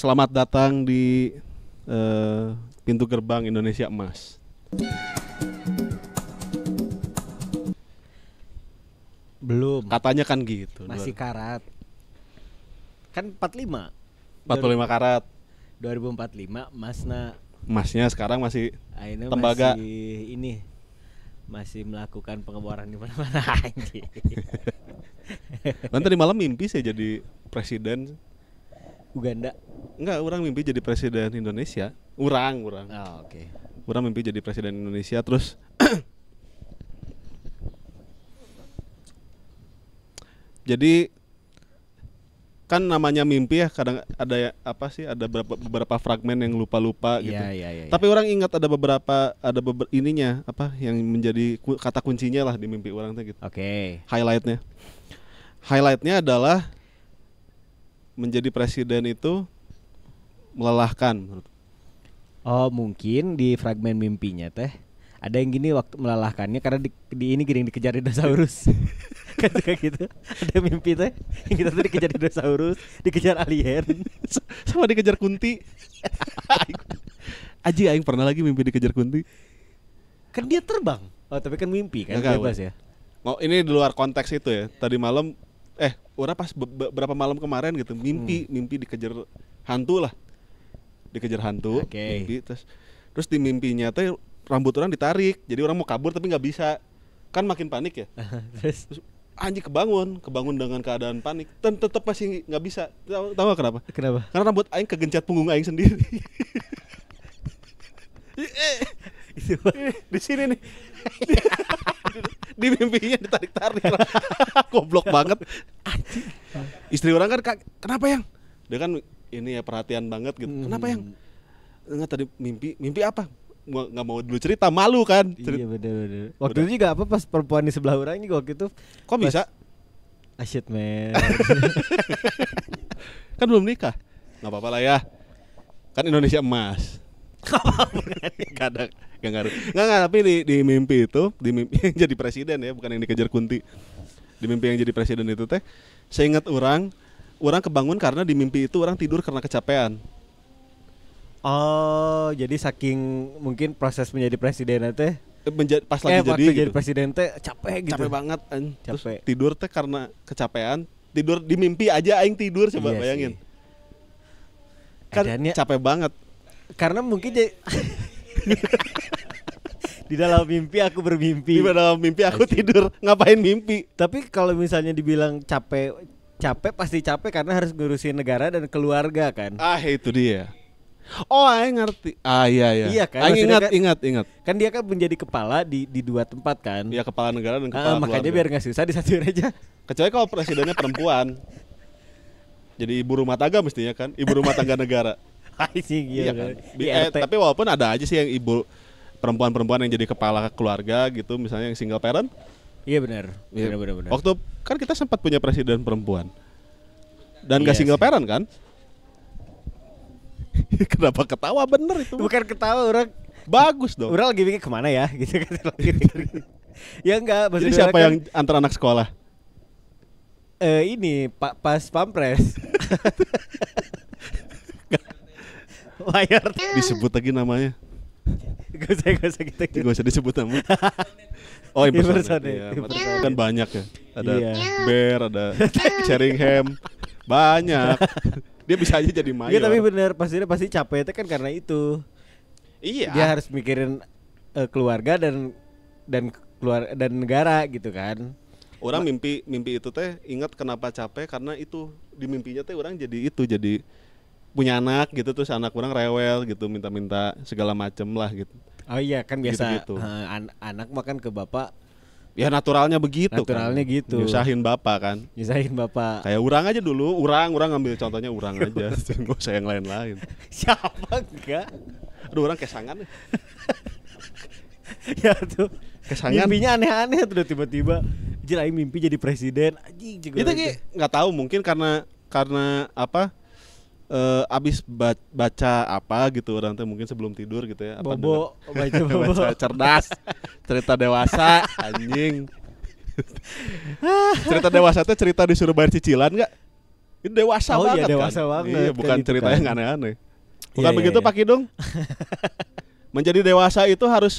Selamat datang di pintu gerbang Indonesia Emas. Belum. Katanya kan gitu. Masih karat. Kan 45. 45 karat. 2045 Masna. Emasnya sekarang masih Ini tembaga. masih melakukan pengeboran di mana-mana anjing. Kan tadi malam mimpi saya jadi presiden. Uganda. Enggak, orang mimpi jadi presiden Indonesia. Urang. Oh, oke. Urang mimpi jadi presiden Indonesia terus jadi kan namanya mimpi ya, kadang ada ada beberapa fragmen yang lupa gitu. Iya. Tapi orang ingat ada beberapa ininya yang menjadi kata kuncinya lah di mimpi orang tuh gitu. Oke. Highlightnya adalah menjadi presiden itu melelahkan menurut. Oh, mungkin di fragmen mimpinya teh ada yang gini waktu melelahkannya karena di ini giring dikejar dinosaurus. Kan suka gitu. Ada mimpi teh yang kita tuh dikejar dinosaurus, dikejar alien, sama dikejar kunti. Aji aing pernah lagi mimpi dikejar kunti. Kan dia terbang. Oh, tapi kan mimpi kan Nggak, bebas ya. Oh, ini di luar konteks itu ya. Tadi malam orang pas berapa malam kemarin gitu mimpi dikejar hantu lah. Dikejar hantu, Okay. mimpi terus di mimpinya teh rambut orang ditarik. Jadi orang mau kabur tapi nggak bisa. Kan makin panik ya. Terus anjing kebangun dengan keadaan panik. Dan tetap masih nggak bisa. Tahu gak kenapa? Kenapa? Karena rambut aing kegencet punggung aing sendiri. Di sini nih. Di mimpinya ditarik-tarik. Goblok banget. Istri orang kan kenapa yang? Dia kan ini ya perhatian banget gitu. Kenapa yang? Enggak, tadi mimpi apa? Nggak mau dulu cerita, malu kan. Iya bener. Waktu itu juga pas perempuan di sebelah orang juga waktu itu. Kok bisa? Shit man. Kan belum nikah. Nggak apa-apa lah ya. Kan Indonesia Emas. Gak ngaruh. Nggak, tapi di mimpi itu, di mimpi yang jadi presiden ya, bukan yang dikejar kunti. Di mimpi yang jadi presiden itu teh, saya ingat orang kebangun karena di mimpi itu orang tidur karena kecapean. Oh, jadi saking mungkin proses menjadi presiden teh Pas lagi jadi gitu. Presiden teh capek gitu. Capek banget. Terus Capek. tidur teh karena kecapean. Tidur di mimpi aja aing tidur, coba Iya bayangin. sih. Kan Edannya- capek banget. Karena mungkin di dalam mimpi aku bermimpi. Di dalam mimpi aku tidur, ngapain mimpi? Tapi kalau misalnya dibilang capek pasti capek karena harus ngurusin negara dan keluarga kan. Itu dia. Oh, aing ngerti. Iya. Iya kan, Aing maksudnya ingat. Kan dia kan menjadi kepala di dua tempat kan. Iya, kepala negara dan kepala Makanya keluarga. biar nggak susah disatuin aja. Kecuali kalau presidennya perempuan. Jadi ibu rumah tangga mestinya kan, ibu rumah tangga negara. Iya kan. Di RT. Tapi walaupun ada aja sih yang ibu perempuan yang jadi kepala keluarga gitu, misalnya yang single parent. Iya benar. Iya. Benar. Waktu kan kita sempat punya presiden perempuan. Dan gak Iya single sih. parent kan? Kenapa ketawa, bener itu? Bukan ketawa orang. Bagus dong. Orang lagi mikir kemana ya gitu kan. Lagi mikir. Ya enggak, Jadi maksudnya siapa kan, yang antar anak sekolah? ini pas pampres. Layar. Disebut lagi namanya. Gak usah gitu. Gak usah disebut namanya. Oh, impersonate. Impersonate. Iya, Impersonate. kan banyak ya. Ada Iya. Bear, ada Sheringham. Banyak. Dia bisa aja jadi mayor. Iya tapi bener pasti capek itu kan karena itu. Iya. Dia harus mikirin keluarga dan negara gitu kan. Orang mimpi itu teh ingat kenapa capek karena itu di mimpinya teh orang jadi punya anak gitu, terus anak orang rewel gitu, minta segala macem lah gitu. Oh iya kan biasa Gitu-gitu. anak makan ke bapak. Ya naturalnya begitu. Naturalnya kan. gitu. Nyusahin bapak kan. Nyusahin bapak. Kayak urang aja dulu, urang ngambil contohnya urang aja, nggak usah yang lain-lain. Siapa enggak? Aduh, orang kesangan. Ya tuh. Kesangan. Mimpinya aneh-aneh tuh tiba-tiba. Anjir aing mimpi jadi presiden. Anjing juga. Itu nggak tahu, mungkin karena apa? Abis baca apa gitu orang tuh mungkin sebelum tidur gitu ya. Bobo, baca bobo. Baca cerdas, cerita dewasa, anjing. Cerita dewasa tuh cerita disuruh bayar cicilan nggak? Itu dewasa Oh iya, banget dewasa kan. banget, Iya, kan bukan itu cerita kan. yang aneh-aneh. Bukan Iya, iya, begitu iya. Pak Kidung? Menjadi dewasa itu harus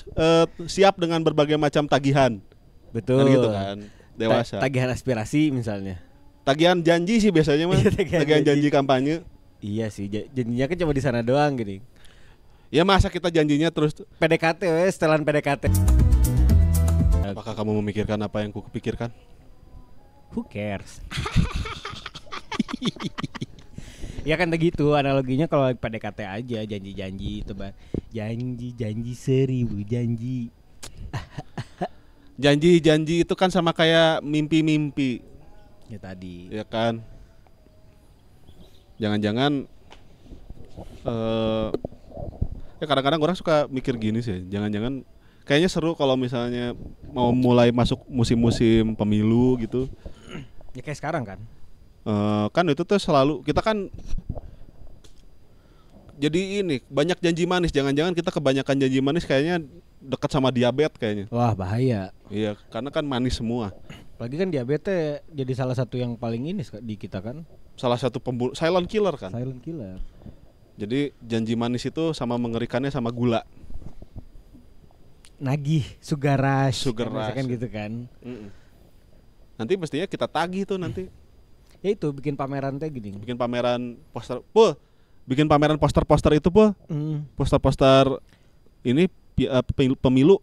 siap dengan berbagai macam tagihan. Betul. Kan gitu kan. Dewasa. Tagihan aspirasi misalnya. Tagihan janji sih biasanya mah. Iya, tagihan Tagihan janji janji. kampanye. Iya sih, janjinya kan cuma di sana doang gini. Ya masa kita janjinya terus. PDKT setelan PDKT. Apakah kamu memikirkan apa yang ku pikirkan? Who cares? Ya kan begitu analoginya kalau PDKT aja janji-janji itu Bang. Janji-janji 1000 janji. Janji-janji itu kan sama kayak mimpi-mimpi, Ya tadi. ya kan? Jangan-jangan ya kadang-kadang orang suka mikir gini sih. Jangan-jangan kayaknya seru kalau misalnya mau mulai masuk musim-musim pemilu gitu. Ya kayak sekarang kan. Kan itu tuh selalu kita kan jadi ini banyak janji manis. Jangan-jangan kita kebanyakan janji manis kayaknya dekat sama diabetes kayaknya. Wah bahaya. Iya, karena kan manis semua. Apalagi kan diabetes jadi salah satu yang paling ini di kita kan. Salah satu pembunuh silent killer kan. Silent killer. Jadi janji manis itu sama mengerikannya sama gula. Nagih, sugar rush. Sugar Kan rush. gitu kan. Nanti mestinya kita tagih tuh nanti. Ya itu bikin pameran teh gini. Bikin pameran poster. Bikin pameran poster-poster itu, Poster-poster ini pemilu.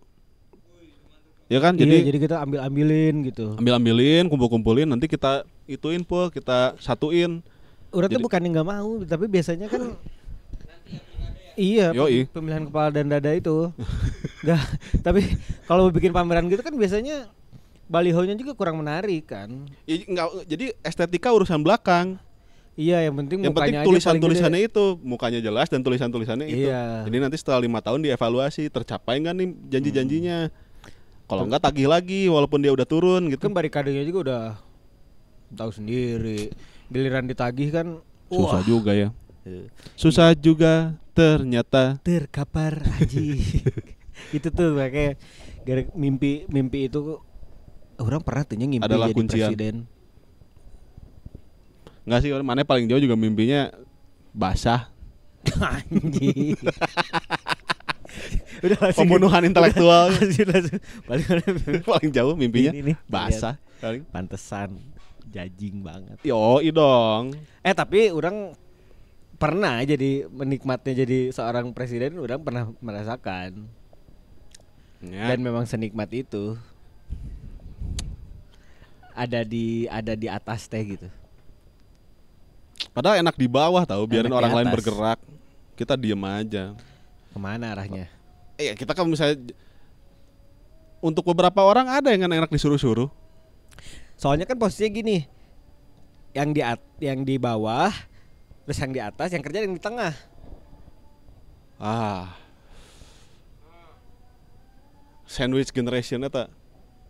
Ya kan? Jadi Jadi kita ambil-ambilin gitu. ambil-ambilin, kumpul-kumpulin, nanti kita ituin, kita satuin. Urang tuh Jadi- bukan yang nggak mau, tapi biasanya kan iya, Yoi. pemilihan kepala dan dada itu. Nggak, tapi kalau bikin pameran gitu kan biasanya balihonya juga kurang menarik kan. Ya, jadi estetika urusan belakang. Iya, yang penting Yang penting mukanya aja tulisan-tulisannya paling gede. itu, mukanya jelas dan tulisan-tulisannya itu. Iya. Jadi nanti setelah 5 tahun dievaluasi, tercapai nggak nih janji-janjinya. Kalau nggak tagih lagi, walaupun dia udah turun gitu. Kan barikadenya juga udah tahu sendiri. Giliran ditagih kan Susah wah, juga ya. Susah juga ternyata. terkapar aji. Itu tuh kayak mimpi itu orang pernah tuh ngimpi Adalah jadi kuncian. presiden. Nggak sih, mana paling jauh juga mimpinya basah. Anjing. Udah langsung Pembunuhan intelektual. langsung balik Paling jauh mimpinya Ini nih, basah. Paling. pantesan jajing banget. Yoi dong. Tapi orang pernah jadi menikmatnya jadi seorang presiden, orang pernah merasakan. Ya. Dan memang senikmat itu. Ada di atas teh gitu. Padahal enak di bawah tahu, biarin Enak di orang lain atas. bergerak. Kita diem aja. Kemana arahnya? Kita kan misalnya untuk beberapa orang ada yang enak disuruh-suruh. Soalnya kan posisinya gini. Yang di bawah, terus yang di atas, yang kerja yang di tengah. Sandwich generation eta.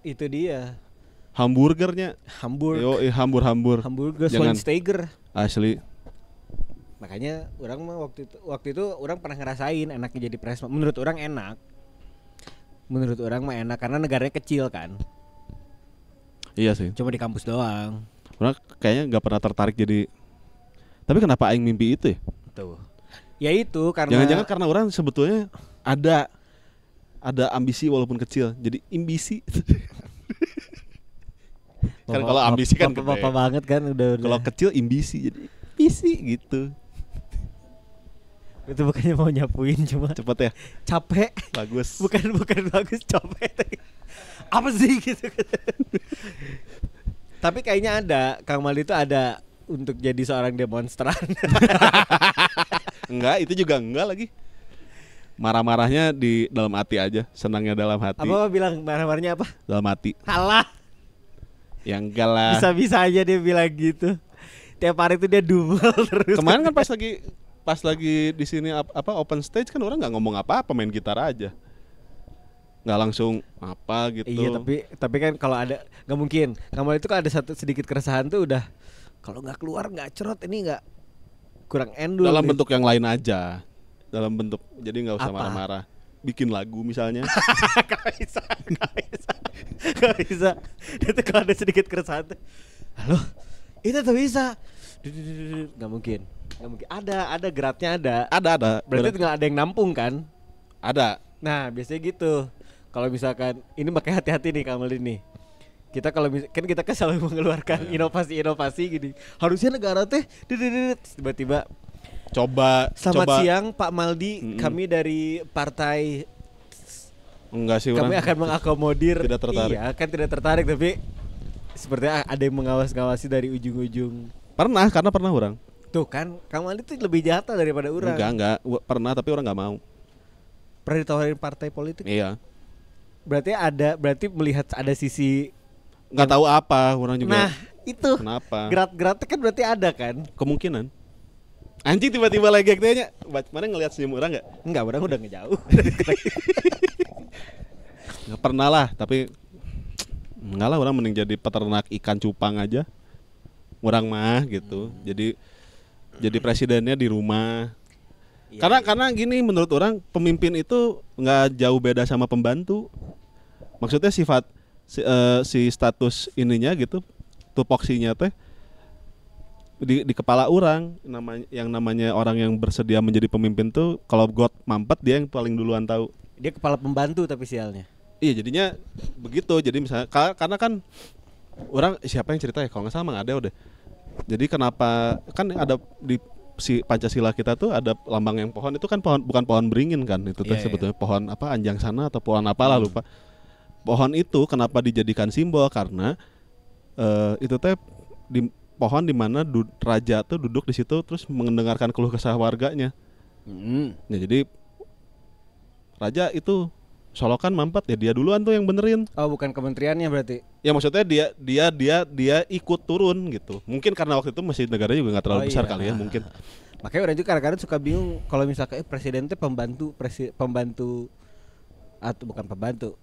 Itu dia. Hamburgernya. Hamburger. Hambur. Hamburger Jangan. Schweinsteiger. Asli. Makanya orang mah waktu itu orang pernah ngerasain enaknya jadi presma. Menurut orang enak. Menurut orang mah enak karena negaranya kecil kan. Iya sih. Cuma di kampus doang. Orang kayaknya nggak pernah tertarik jadi. Tapi kenapa aing mimpi itu ya? Tuh. Ya itu karena Jangan-jangan karena orang sebetulnya ada ambisi walaupun kecil. Jadi imbisi. Kan kalau ambisi kan gede. bapak banget kan udah. Kalau kecil imbisi, jadi imbisi gitu. Itu bukannya mau nyapuin cuma Cepet ya. capek. Bagus. Bukan bagus capek. Apa sih gitu. Tapi kayaknya ada Kang Mali itu ada untuk jadi seorang demonstran. Enggak, itu juga enggak lagi. Marah-marahnya di dalam hati aja, senangnya dalam hati. Apa bilang marah-marahnya apa? Dalam hati. Halah. Ya enggak lah. Bisa-bisa aja dia bilang gitu. Tiap hari itu dia dumel terus. Kemarin kan pas lagi di sini apa open stage kan orang nggak ngomong apa-apa, main gitar aja. Nggak langsung apa gitu. Iya, tapi kan kalau ada nggak mungkin. Kamu itu kan ada satu sedikit keresahan tuh udah kalau nggak keluar nggak cerot ini nggak kurang endul. dalam nih. bentuk yang lain aja. Dalam bentuk jadi nggak usah Apa? marah-marah. Bikin lagu misalnya. Gak bisa. Itu kalau ada sedikit keresahan tuh, halo, itu tuh bisa. nggak mungkin. Nggak mungkin. Ada geraknya ada. Ada. Berarti tinggal ada yang nampung kan? Ada. Nah biasanya gitu. Kalau misalkan ini makanya hati-hati nih Kamal ini. Kita kalau kan kita kan selalu mengeluarkan inovasi-inovasi gini. Harusnya negara teh tiba-tiba coba. Selamat siang Pak Maldi, kami dari partai. Enggak sih, kami akan mengakomodir. tidak tertarik. Iya kan tidak tertarik, tapi sepertinya ada yang mengawasi dari ujung-ujung. Karena pernah orang. Tuh kan Kang Maldi tuh lebih jatah daripada orang. Enggak pernah, tapi orang nggak mau. Pernah ditawarin partai politik? Iya. Berarti melihat ada sisi Nggak tahu apa orang juga. Nah itu Kenapa? gerak-geraknya kan berarti ada kan? Kemungkinan. Anjing tiba-tiba lagi kayaknya. Mana ngelihat senyum orang nggak? Enggak, orang udah ngejauh. Nggak pernah lah, tapi enggak lah, orang mending jadi peternak ikan cupang aja. Orang mah gitu. Jadi presidennya di rumah. Karena gini, menurut orang pemimpin itu nggak jauh beda sama pembantu. Maksudnya si status ininya gitu, tupoksinya teh di kepala orang, namanya orang yang bersedia menjadi pemimpin tuh kalau God mampet dia yang paling duluan tahu. Dia kepala pembantu tapi sialnya. Iya, jadinya begitu. Jadi misalnya karena kan orang siapa yang cerita ya, kalau nggak salah Mang Ade udah. Jadi kenapa kan ada di si Pancasila kita tuh ada lambang yang pohon itu kan bukan pohon beringin kan, itu teh sebetulnya pohon apa, anjang sana atau pohon apalah lupa. Pohon itu kenapa dijadikan simbol karena itu teh di pohon di mana raja tuh duduk di situ terus mendengarkan keluh kesah warganya. Ya, jadi raja itu solokan mampet ya dia duluan tuh yang benerin. Oh, bukan kementeriannya berarti. Ya maksudnya dia ikut turun gitu. Mungkin karena waktu itu masih negaranya juga nggak terlalu besar kali ya mungkin. Makanya orang juga kadang-kadang suka bingung kalau misalkan presiden itu pembantu atau bukan pembantu.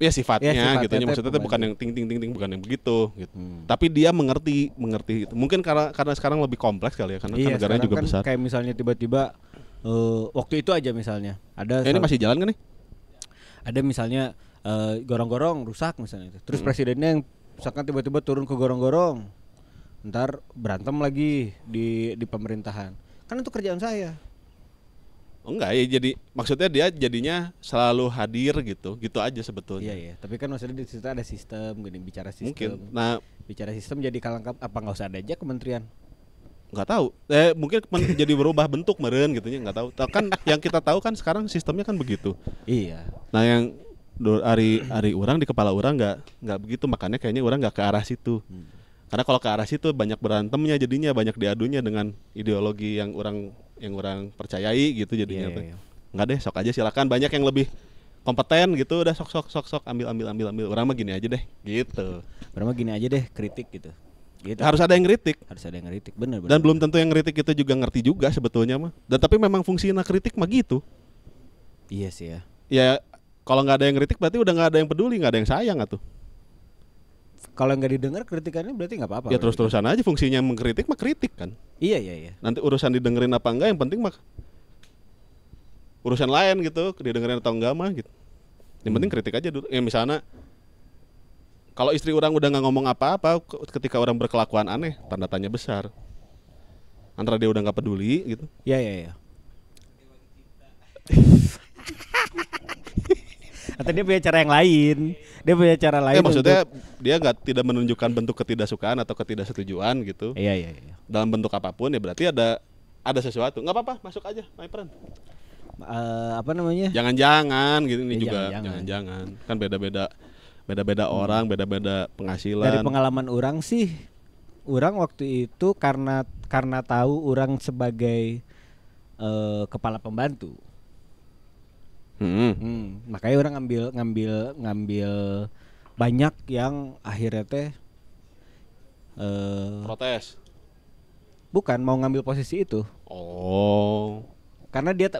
Ya sifatnya gitu. Maksudnya itu bukan yang ting bukan yang begitu gitu. Tapi dia mengerti gitu. Mungkin karena sekarang lebih kompleks kali ya karena kan negaranya juga kan besar. Kayak misalnya tiba-tiba waktu itu aja misalnya ada ini masih jalan kan nih? Ada misalnya gorong-gorong rusak misalnya itu. Terus presidennya yang misalkan tiba-tiba turun ke gorong-gorong. Ntar berantem lagi di pemerintahan. Kan itu kerjaan saya. Enggak ya, jadi maksudnya dia jadinya selalu hadir gitu aja sebetulnya. Iya, tapi kan maksudnya di situ ada sistem, gini bicara sistem. Mungkin. Nah, bicara sistem jadi kalangkap apa nggak usah ada aja kementerian? Nggak tahu. Mungkin jadi berubah bentuk meren gitunya, nggak tahu. Kan yang kita tahu kan sekarang sistemnya kan begitu. Iya. Nah, yang hari orang di kepala orang nggak begitu, makanya kayaknya orang nggak ke arah situ. Karena kalau ke arah situ banyak berantemnya, jadinya banyak diadunya dengan ideologi yang orang percayai gitu jadinya. Iya. Nggak deh, sok aja silakan, banyak yang lebih kompeten gitu, udah sok ambil. Orang mah gini aja deh gitu. Orang mah gini aja deh, kritik gitu. Harus ada yang kritik. Bener. Dan belum tentu yang kritik itu juga ngerti juga sebetulnya mah. Dan tapi memang fungsinya kritik mah gitu. Iya sih ya. Ya kalau nggak ada yang kritik berarti udah nggak ada yang peduli, nggak ada yang sayang atuh. Kalau nggak didengar kritikannya berarti nggak apa-apa. Ya terus-terusan aja, fungsinya mengkritik mah kritik kan. Iya. Nanti urusan didengerin apa enggak, yang penting mah urusan lain gitu, didengerin atau enggak mah gitu. Yang penting kritik aja dulu. Ya misalnya kalau istri orang udah nggak ngomong apa-apa ketika orang berkelakuan aneh, tanda tanya besar. Antara dia udah nggak peduli gitu. Iya. Atau dia punya cara yang lain. Maksudnya dia tidak menunjukkan bentuk ketidaksukaan atau ketidaksetujuan gitu. Iya. Dalam bentuk apapun ya berarti ada sesuatu. Nggak apa-apa, masuk aja, my friend. Apa namanya? Jangan gitu ini Ya, juga jangan. Kan beda-beda orang, beda-beda penghasilan. Dari pengalaman orang sih, orang waktu itu karena tahu orang sebagai kepala pembantu. Makanya orang ngambil banyak yang akhirnya teh protes. Bukan mau ngambil posisi itu. Oh. Karena dia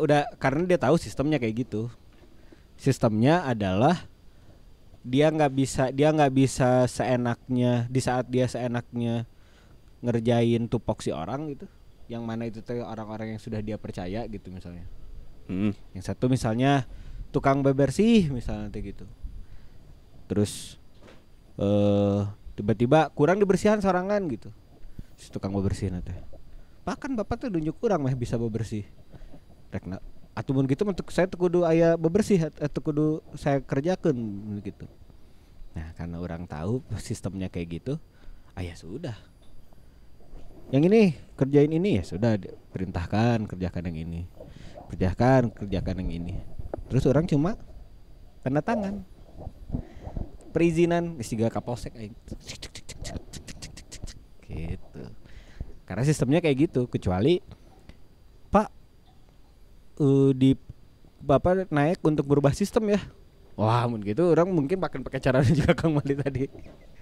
tahu sistemnya kayak gitu. Sistemnya adalah dia nggak bisa seenaknya di saat dia seenaknya ngerjain tupoksi orang gitu. Yang mana itu tuh orang-orang yang sudah dia percaya gitu misalnya. Yang satu misalnya tukang bebersih misalnya gitu. Terus tiba-tiba kurang dibersihan sorangan gitu. si tukang bebersih teh. Pak kan bapak tuh nunjuk urang mah bisa bebersih. Rekna atuh mun kitu mah saya teu kudu aya bebersih atau kudu saya kerjakeun gitu. Nah, karena orang tahu sistemnya kayak gitu, ya sudah. Yang ini kerjain ini ya sudah perintahkan kerjakan yang ini. Kerjakan yang ini. Terus orang cuma tanda tangan. Perizinan siga kapolsek aing. Gitu. Karena sistemnya kayak gitu, kecuali Pak di Bapak naik untuk berubah sistem ya. Wah, mun gitu orang mungkin pakai cara juga Kang Mali tadi.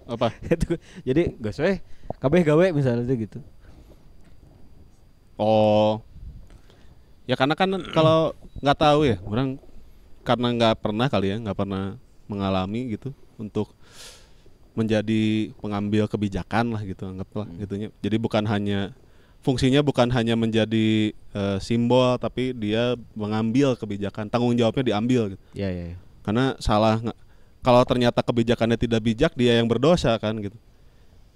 Apa? Itu. Jadi geus we kabeh gawe misalnya gitu. Oh. Ya karena kan kalau nggak tahu ya, orang karena nggak pernah kali ya, nggak pernah mengalami gitu untuk menjadi pengambil kebijakan lah gitu, anggaplah gitunya. Jadi bukan hanya fungsinya bukan hanya menjadi simbol, tapi dia mengambil kebijakan, tanggung jawabnya diambil gitu. Iya. Karena kalau ternyata kebijakannya tidak bijak, dia yang berdosa kan gitu.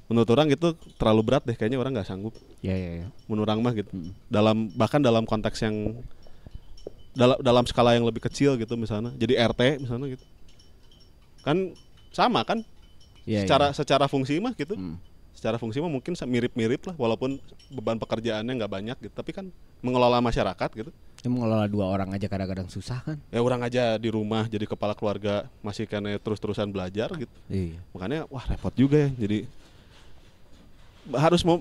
Menurut orang itu terlalu berat deh, kayaknya orang nggak sanggup. Iya. Menurut orang mah gitu. Bahkan dalam konteks yang dalam skala yang lebih kecil gitu misalnya, jadi RT misalnya gitu. Kan sama kan? Secara fungsi mah gitu. Secara fungsi mah mungkin mirip-mirip lah, walaupun beban pekerjaannya nggak banyak gitu. Tapi kan mengelola masyarakat gitu. Ya, mengelola 2 orang aja kadang-kadang susah kan. Ya orang aja di rumah jadi kepala keluarga masih kena terus-terusan belajar gitu. Iya. Makanya wah repot juga ya. Jadi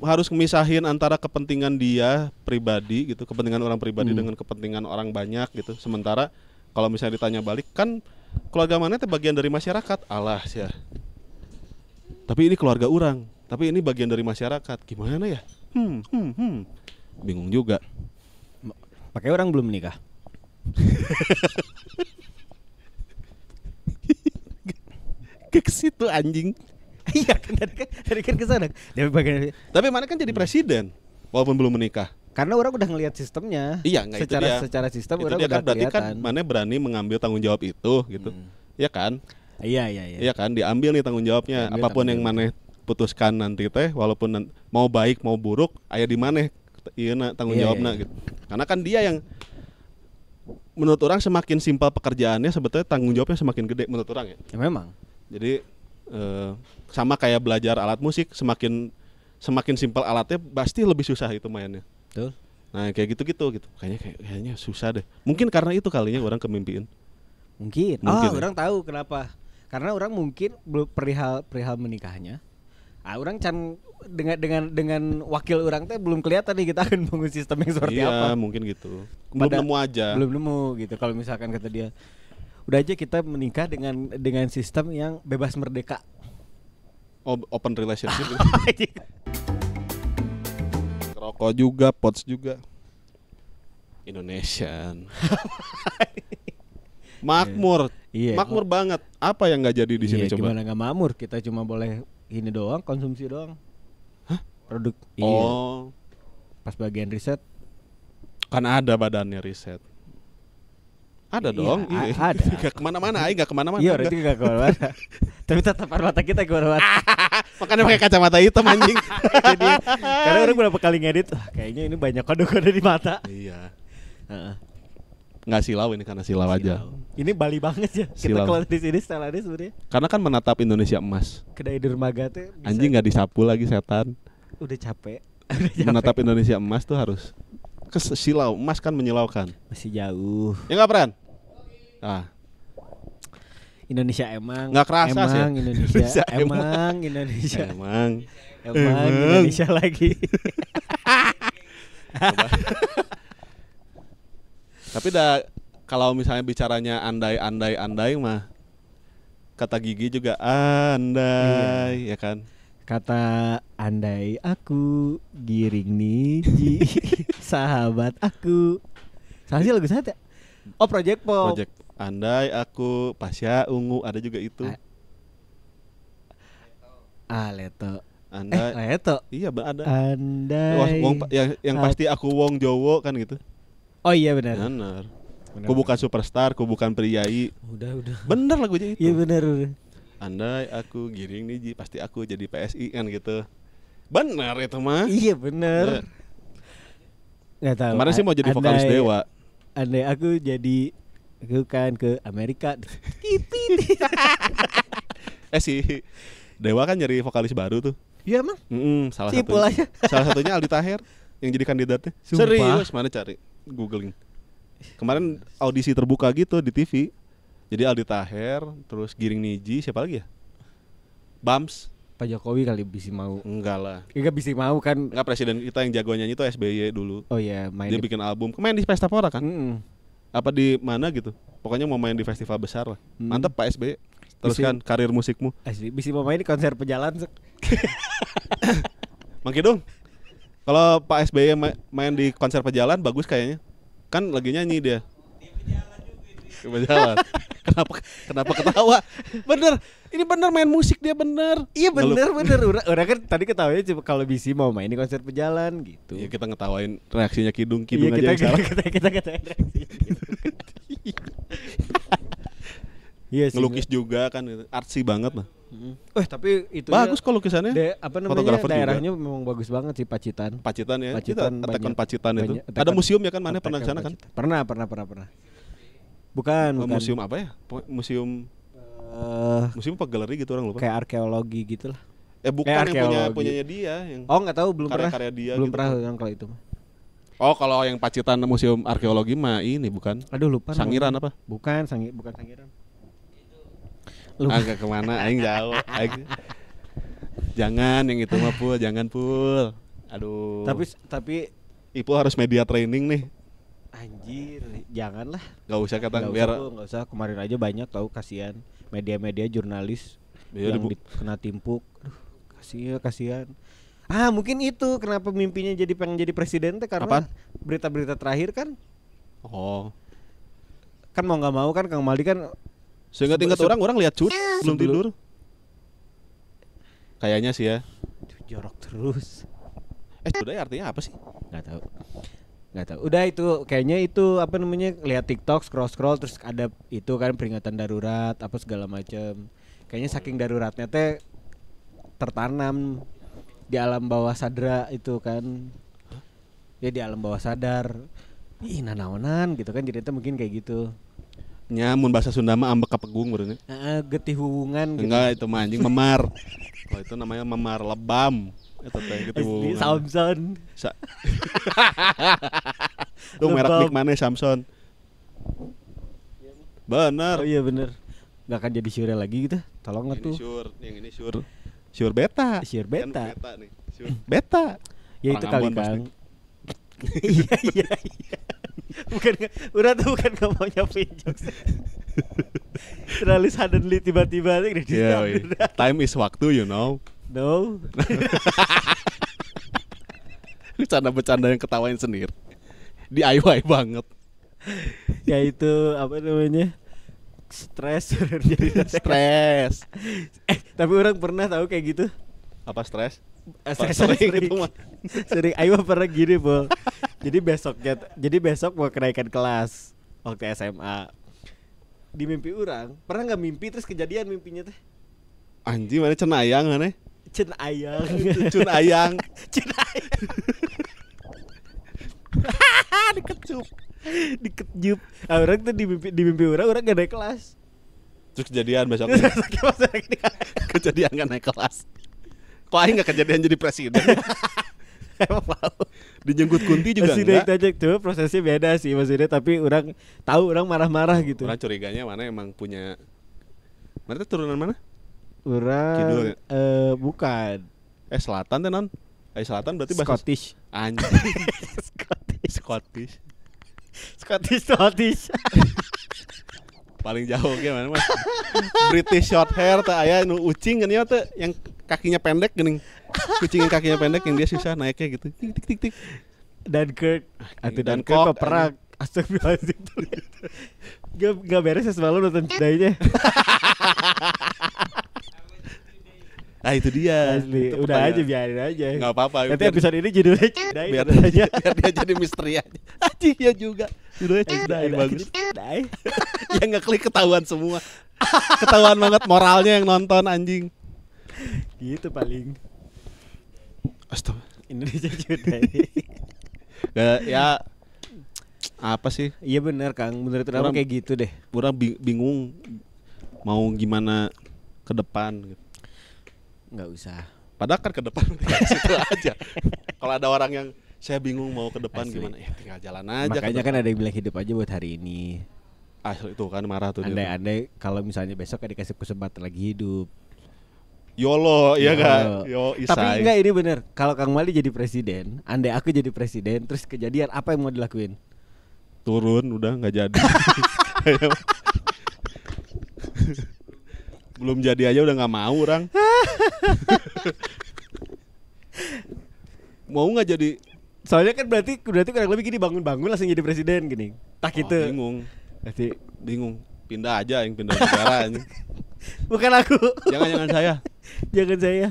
harus memisahin antara kepentingan dia pribadi gitu, kepentingan orang pribadi dengan kepentingan orang banyak gitu. Sementara kalau misalnya ditanya balik, kan keluarga mana itu bagian dari masyarakat. Alah sih ya. Tapi ini keluarga orang, tapi ini bagian dari masyarakat. Gimana ya? Bingung juga. Pakai orang belum menikah. Ke situ anjing. Iya kan dari kan ke sana. Tapi mana kan jadi presiden walaupun belum menikah. Karena orang udah ngelihat sistemnya. Iya, enggak itu dia. Secara sistem itu orang dia udah kan berarti kelihatan. kan mana berani mengambil tanggung jawab itu gitu. Iya kan? Iya. Iya kan, diambil nih tanggung jawabnya. Diambil Apapun tanggung yang mana putuskan nanti teh, walaupun mau baik mau buruk, aya di mana tanggung jawabnya gitu. Karena kan dia yang menurut orang semakin simpel pekerjaannya, sebetulnya tanggung jawabnya semakin gede menurut orang ya. Ya memang. Jadi sama kayak belajar alat musik, semakin simpel alatnya pasti lebih susah itu mainnya. Betul. Nah kayak gitu. Kayaknya susah deh. Mungkin karena itu kalinya orang kemimpiin. Mungkin orang tahu kenapa. Karena orang mungkin belum perihal menikahnya. Orang can dengan wakil orang teh belum kelihatan nih kita akan bangun sistem yang seperti apa. Iya, mungkin gitu. Belum nemu gitu. Kalau misalkan kata dia, udah aja kita menikah dengan sistem yang bebas merdeka. Open relationship. Rokok juga, pots juga. Indonesian. Makmur. Iya. Makmur banget. Apa yang nggak jadi di sini coba? Gimana nggak makmur? Kita cuma boleh ini doang, konsumsi doang. Hah? Produk. Oh. Iya. Pas bagian riset kan ada badannya riset. Ada dong. Iya. Ada. Gak kemana-mana, nggak kemana-mana. Iya, berarti nggak kemana-mana. Tapi tatapan mata kita kemana-mana. Makanya pakai kacamata hitam anjing. Jadi karena orang berapa kali ngedit, kayaknya ini banyak kode-kode di mata. Iya. Nggak silau ini karena silau aja. Ini Bali banget ya. Kita Silau. kalau di sini stylenya sebenarnya. Karena kan menatap Indonesia emas. Kedai dermaga tuh bisa. Anjing nggak disapu lagi setan. Udah capek. Menatap Indonesia emas tuh harus silau. Emas kan menyilaukan. Masih jauh. Ya nggak Pran? Ah. Indonesia emang Nggak kerasa sih. Indonesia emang Indonesia Indonesia lagi. Tapi kalau misalnya bicaranya andai mah kata Gigi juga andai ya kan. Kata andai aku giring niji sahabat aku. Salah sih lagu saya. Oh, Project Pop. Andai aku Pasya Ungu ada juga itu. Leto. Andai Leto. Iya ada. Andai. Yang pasti aku Wong Jowo kan gitu. Oh iya benar. Benar. Ku bukan superstar, ku bukan priai. Udah. Bener lagunya itu. Iya benar. Andai aku giring niji pasti aku jadi PSI kan gitu. Benar itu mah. Iya bener. Nggak tahu. Kemarin sih mau jadi vokalis Dewa. Andai aku kan ke Amerika. Si Dewa kan nyari vokalis baru tuh. Iya emang. Salah Sipul satunya. aja. Salah satunya Aldi Taher yang jadi kandidatnya. Sumpah. Serius, mana cari googling. Kemarin audisi terbuka gitu di TV. Jadi Aldi Taher, terus Giring Niji, siapa lagi ya? Bams. Pak Jokowi kali bisa mau. Enggak lah. Enggak bisa mau kan. Enggak, presiden kita yang jago nyanyi itu SBY dulu. Oh iya, main Dia bikin album. Main di Pesta Pora kan? Apa di mana gitu? Pokoknya mau main di festival besar lah. Mantap Pak SBY. Teruskan karir musikmu. Asli, bisa mau main di konser pejalan. Mangki dong. Kalau Pak SBY main di konser pejalan bagus kayaknya. Kan lagi nyanyi dia. Di pejalan. Kenapa ketawa? Bener. Ini bener main musik dia bener. Iya bener. Orang kan tadi ketawanya cuma kalau bisa mau main di konser pejalan gitu. Iya, kita ngetawain reaksinya Kidung Iya, aja yang salah. kita reaksinya Kidung. Iya sih. Ngelukis juga kan, artsy banget lah. Tapi itu Bagus kok lukisannya. apa namanya Fotografer daerahnya juga. memang bagus banget sih Pacitan. Pacitan ya. Pacitan Kita Attack on banyak- Pacitan itu. banyak- Attack Ada on- museum ya kan, mana pernah Attack ke sana on kan? Pacitan. Pernah. Bukan. Museum apa ya? Museum museum apa galeri gitu orang lupa. Kayak arkeologi gitu lah. Bukan kayak yang arkeologi. punyanya dia yang. Oh nggak tahu, belum pernah. Karya-karya dia Belum gitu. pernah yang kalau itu mah. Oh, kalau yang Pacitan Museum Arkeologi mah ini bukan. Aduh lupa. Sangiran namanya. apa? Bukan Sangiran. Agak kemana? Aing jauh. Jangan yang itu mah Pul, jangan Pul. Aduh. Tapi Ipul harus media training nih. anjir, janganlah. Gak usah kata Nggak biar usah, Bu, nggak usah. Kemarin aja banyak tahu, kasihan media-media jurnalis Iya, yang kena timpuk. Aduh, kasihan. Mungkin itu kenapa mimpinya jadi pengen jadi presiden teh karena Apaan? berita-berita terakhir kan Oh. mau nggak mau kan Kang Maldi kan Seingat-ingat orang lihat cut belum sebelum- tidur. Kayaknya sih ya. jorok terus. Sudah artinya apa sih? Nggak tahu. Udah itu kayaknya itu apa namanya, lihat TikTok scroll terus ada itu kan peringatan darurat apa segala macam. Kayaknya saking daruratnya teh tertanam di alam bawah sadar itu kan. Ya di alam bawah sadar. Ih nanaonan gitu kan, jadi itu mungkin kayak gitu. Nyamun bahasa Sunda mah ambek kapegung bener. Getih hubungan gitu. Enggak, itu mah anjing memar. Kalau itu namanya memar lebam. Itu teh gitu Asli hubungan. Samson. Tuh merek Lebam. mic mana Samson. Bener. Oh iya bener. Gak akan jadi syurel lagi gitu. Tolong Yang ini tuh. Shure, yang ini Shure. Shure beta. Shure Kan beta. beta nih. Shure beta. Ya Orang itu kali Ambon pasti. Kang. Iya. Bukan gak mau nyobain jokes. Terlalu suddenly tiba-tiba nih di Yeah, time is waktu, you know. No. Bercanda-bercanda yang ketawain sendiri. DIY banget. Ya itu apa namanya? Stres jadi Stres. tapi orang pernah tahu kayak gitu. Apa stres? Sering gitu mah. Sering Ayo pernah gini, Bol. Jadi besok mau kenaikan kelas waktu SMA. Di mimpi orang, pernah nggak mimpi terus kejadian mimpinya teh? Anjing mana cenayang mana? Cen ayang. Cun ayang. Cen ayang. Dikejup. Orang tuh di mimpi orang gak naik kelas. Terus kejadian besoknya. Kejadian gak naik kelas. Kok aing gak kejadian jadi presiden? Emang mau. Dijenggut Kunti juga Masih enggak. naik aja tuh, prosesnya beda sih maksudnya, tapi orang tahu orang marah-marah gitu. Orang curiganya mana emang punya. Mana tuh turunan mana? Orang Kidul ya? bukan Selatan teh non. Selatan berarti bahasa Scottish. anjing. Scottish. Paling jauh gimana mas? British short hair teh aya nu ucing kan ya teh yang kakinya pendek geuning. Kucing yang kakinya pendek yang dia susah naiknya gitu. Tik tik tik tik. Dunkirk. Atau Dan Dunkirk Kok, mah perang. Astagfirullahaladzim. Gak beres ya selalu nonton Cidainya. Ah itu dia. Asli. Itu Udah aja pertanyaan. biarin aja. Nggak apa-apa. Nanti biar- episode ini judulnya Cidai. biar aja. biar dia jadi misteri aja. Anjing ya juga. Judulnya Cidai bagus. Cidai. Yang ngeklik ketahuan semua. Ketahuan banget moralnya yang nonton anjing. Gitu paling. Astaga. Indonesia Juda. Ya apa sih? Iya benar Kang, menurut orang kayak gitu deh. Orang bingung mau gimana ke depan gitu. Nggak usah. Padahal kan ke depan tinggal situ aja. Kalau ada orang yang saya bingung mau ke depan Asli. gimana, ya tinggal jalan aja. Makanya kan ada yang bilang hidup aja buat hari ini. Itu kan marah tuh dia. Andai-andai kalau misalnya besok dikasih kesempatan lagi hidup. YOLO, iya kan? Yo, Tapi Isai. enggak, ini bener. Kalau Kang Mali jadi presiden, andai aku jadi presiden, terus kejadian apa yang mau dilakuin? Turun udah nggak jadi. Belum jadi aja udah nggak mau orang. Mau nggak jadi? Soalnya kan berarti kurang lebih gini, bangun-bangun langsung jadi presiden gini. Tak gitu. Bingung. Berarti Bingung. Pindah aja yang pindah negara ini. bukan aku. Jangan saya. Jangan saya.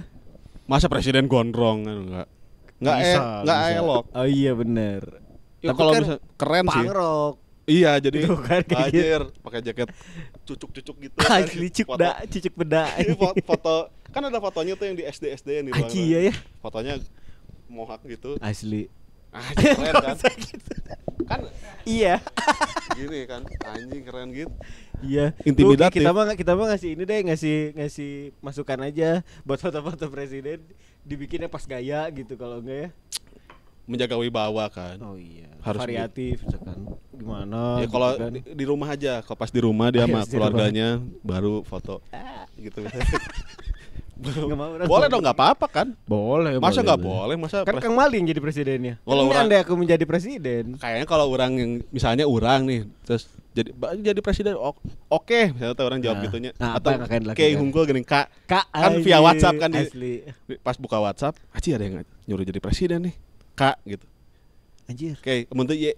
Masa presiden gondrong kan enggak? Enggak Bisa. elok. Oh iya bener. Ya, Tapi kalau kan bisa keren sih. pangrok. Iya, jadi Tuh kan, kayak anjir, pakai jaket cucuk-cucuk gitu kan. Asli cucuk beda. Ini foto kan ada fotonya tuh yang di SD yang di ruangan. Aji ya ya. Fotonya mohak gitu. Asli. Keren kan? Kan Iya. gini kan, anjing keren gitu. Iya. Intimidatif. Tuh, kita mah ngasih ini deh, ngasih masukan aja buat foto-foto presiden, dibikinnya pas gaya gitu kalau enggak ya. Menjaga wibawa kan. Oh iya. Harus variatif misalkan. Gimana? Ya kalau gitu kan. di rumah aja, kalau pas di rumah dia sama Di keluarganya baru foto gitu. Nggak mau, orang Boleh mau. dong, nggak apa-apa kan? Boleh. Masa nggak boleh? Masa Kan Kang Mali yang jadi presidennya. Kalau Ini orang- andai aku menjadi presiden. kayaknya kalau orang yang misalnya orang nih terus jadi presiden oke misalnya tuh orang jawab Nah, gitunya nah, apa atau yang akan dilakukan? kayak hunggul gini Kak Kak kan via anjir, WhatsApp kan asli. pas buka WhatsApp aci ada yang nyuruh jadi presiden nih Kak gitu Anjir. oke untuk ye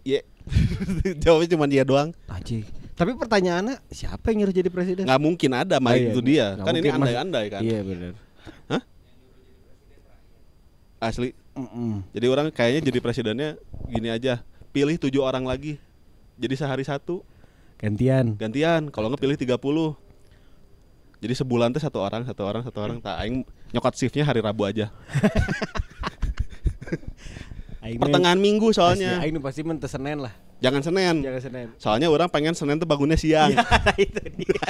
jawabnya cuma dia doang Anjir. Tapi pertanyaannya siapa yang nyuruh jadi presiden? nggak mungkin ada Oh, Mike iya, itu dia nggak kan ini mungkin, Mas. andai-andai kan Iya benar. asli jadi orang kayaknya jadi presidennya gini aja pilih 7 orang lagi jadi sehari satu Gantian. gantian kalau nggak pilih 30 jadi sebulan teh satu orang tak aing nyokot shiftnya hari Rabu aja Aing pertengahan minggu soalnya Aing pasti mentes Senin lah. jangan Senin Jangan Senin. soalnya orang pengen Senin tuh bangunnya siang Itu dia.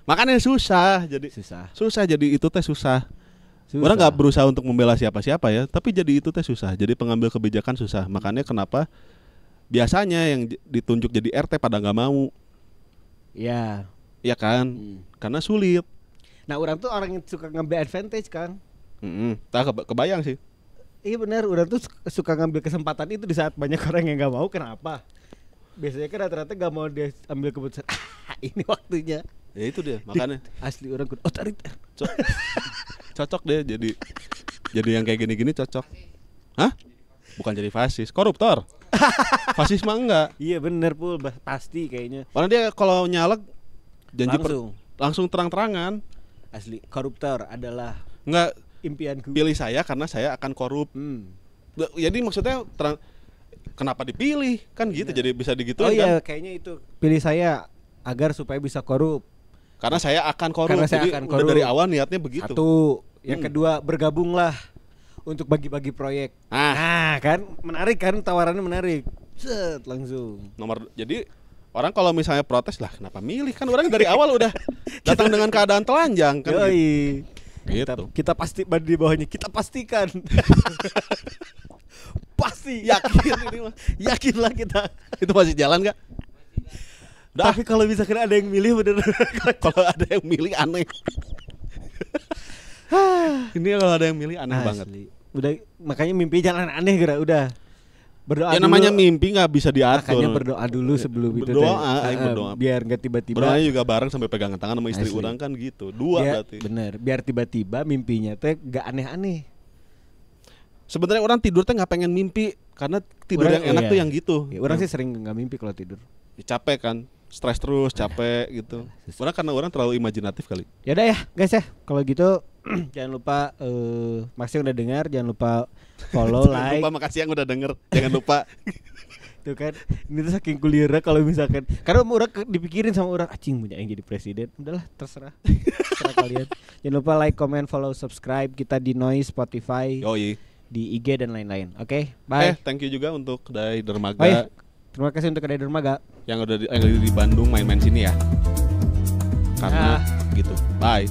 makanya susah jadi itu teh susah. Orang nggak berusaha untuk membela siapa-siapa ya tapi jadi itu teh susah jadi pengambil kebijakan susah makanya kenapa biasanya yang ditunjuk jadi RT pada nggak mau Ya. ya kan karena sulit. Nah, orang tuh orang yang suka ngambil advantage, Kang. Tak kebayang sih. Iya benar, orang tuh suka ngambil kesempatan itu di saat banyak orang yang nggak mau. Kenapa? Biasanya kan rata-rata nggak mau dia ambil keputusan. Ini waktunya. Ya itu dia makanya Asli orang tarik. cocok deh jadi yang kayak gini-gini cocok. Hah? Bukan jadi fasis, koruptor. Fasis mah enggak. Iya benar pul, pasti kayaknya. Orang dia kalau nyalek janji Langsung. terang-terangan. Asli koruptor adalah Enggak impianku. pilih saya karena saya akan korup. Jadi maksudnya kenapa dipilih kan gitu jadi bisa digituin Oh iya, kan kayaknya itu. Pilih saya agar supaya bisa korup. karena saya akan korup. Karena saya Jadi akan udah korup. dari awal niatnya begitu. Satu. Yang kedua, bergabunglah untuk bagi-bagi proyek. Nah, kan menarik kan, tawarannya menarik. Set, langsung. Jadi orang kalau misalnya protes lah kenapa milih kan orang dari awal udah datang dengan keadaan telanjang kan gitu. Yoi. Gitu. Kita pasti di bawahnya, kita pastikan. Pasti Yakin ini mah. yakinlah kita. Itu masih jalan gak? Dah. Tapi kalau misalkan ada yang milih bener Kalau ada yang milih aneh. Ini kalau ada yang milih aneh banget. Udah makanya mimpi jalan aneh gara udah. Berdoa Ya dulu. namanya mimpi nggak bisa diatur. Makanya berdoa dulu sebelum itu. Berdoa, aing berdoa. Biar nggak tiba-tiba. Berdoanya juga bareng sampai pegangan tangan sama istri Asli. orang kan gitu. Dua berarti. Bener. Biar tiba-tiba mimpinya teh gak aneh-aneh. Sebenarnya orang tidur teh nggak pengen mimpi karena tidur Orang- yang enak iya. tuh yang gitu. Ya, orang sih sering nggak mimpi kalau tidur. Capek kan, stres terus, capek gitu. Orang karena orang terlalu imajinatif kali. Ya udah ya guys ya. Kalau gitu jangan lupa makasih udah dengar, jangan lupa follow, Jangan like. lupa makasih yang udah denger. Jangan lupa Tuh kan, ini tuh saking kulirnya kalau misalkan, karena orang dipikirin sama orang acing punya yang jadi presiden, udahlah terserah, terserah kalian. Jangan lupa like, comment, follow, subscribe kita di Noise, Spotify, Yoi. di IG dan lain-lain. Oke, bye. Thank you juga untuk Dai Dermaga Oh iya, terima kasih untuk Kedai Dermaga. yang udah di Bandung main-main sini ya. Karena gitu. Bye.